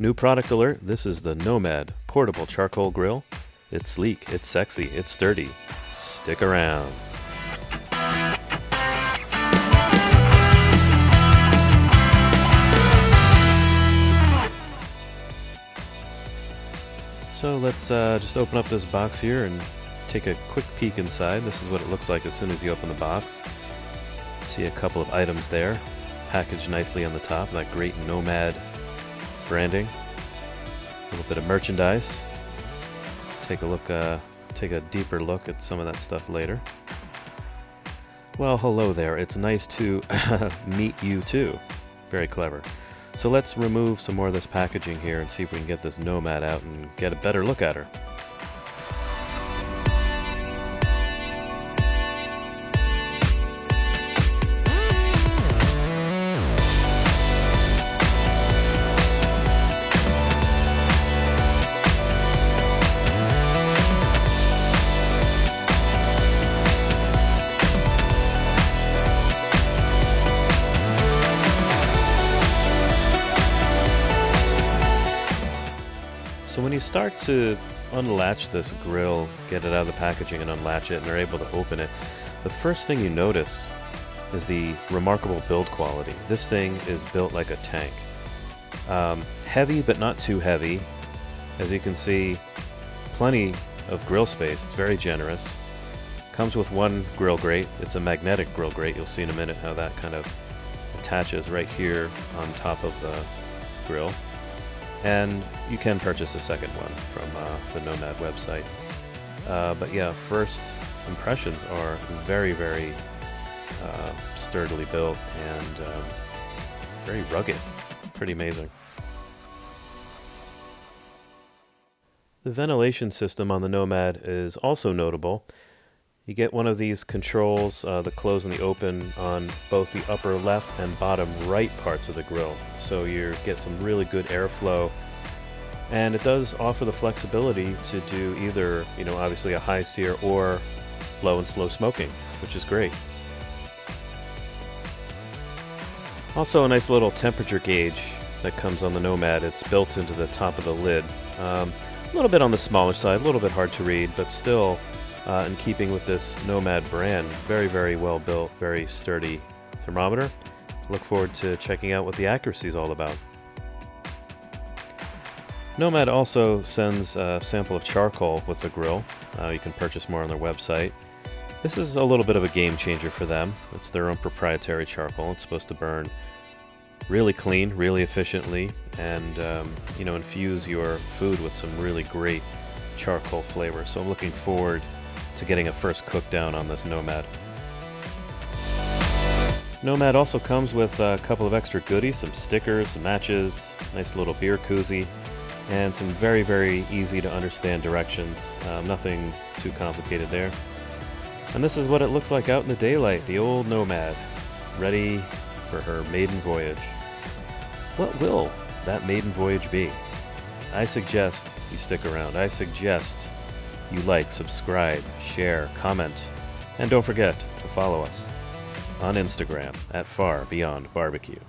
New product alert, this is the NOMAD Portable Charcoal Grill. It's sleek, it's sexy, it's sturdy. Stick around. So let's just open up this box here and take a quick peek inside. This is what it looks like as soon as you open the box. See a couple of items there, packaged nicely on the top, that great NOMAD branding. A little bit of merchandise. Take a deeper look at some of that stuff later. Well, hello there. It's nice to meet you too. Very clever. So let's remove some more of this packaging here and see if we can get this NOMAD out and get a better look at her. So when you start to unlatch this grill, get it out of the packaging and unlatch it, and they're able to open it, the first thing you notice is the remarkable build quality. This thing is built like a tank. Heavy, but not too heavy. As you can see, plenty of grill space. It's very generous. Comes with one grill grate. It's a magnetic grill grate. You'll see in a minute how that kind of attaches right here on top of the grill. And you can purchase a second one from the NOMAD website. But yeah, first impressions are very, very sturdily built and very rugged. Pretty amazing. The ventilation system on the NOMAD is also notable. You get one of these controls, the close and the open, on both the upper left and bottom right parts of the grill. So you get some really good airflow. And it does offer the flexibility to do either, obviously a high sear or low and slow smoking, which is great. Also a nice little temperature gauge that comes on the NOMAD. It's built into the top of the lid. A little bit on the smaller side, a little bit hard to read, but still in keeping with this NOMAD brand. Very, very well built, very sturdy thermometer. Look forward to checking out what the accuracy is all about. NOMAD also sends a sample of charcoal with the grill. You can purchase more on their website. This is a little bit of a game changer for them. It's their own proprietary charcoal. It's supposed to burn really clean, really efficiently, and infuse your food with some really great charcoal flavor. So I'm looking forward to getting a first cook down on this NOMAD. NOMAD also comes with a couple of extra goodies, some stickers, some matches, nice little beer koozie, and some very, very easy to understand directions. Nothing too complicated there. And this is what it looks like out in the daylight, the old NOMAD, ready for her maiden voyage. What will that maiden voyage be? I suggest you stick around. I suggest you like, subscribe, share, comment, and don't forget to follow us on Instagram at Far Beyond Barbecue.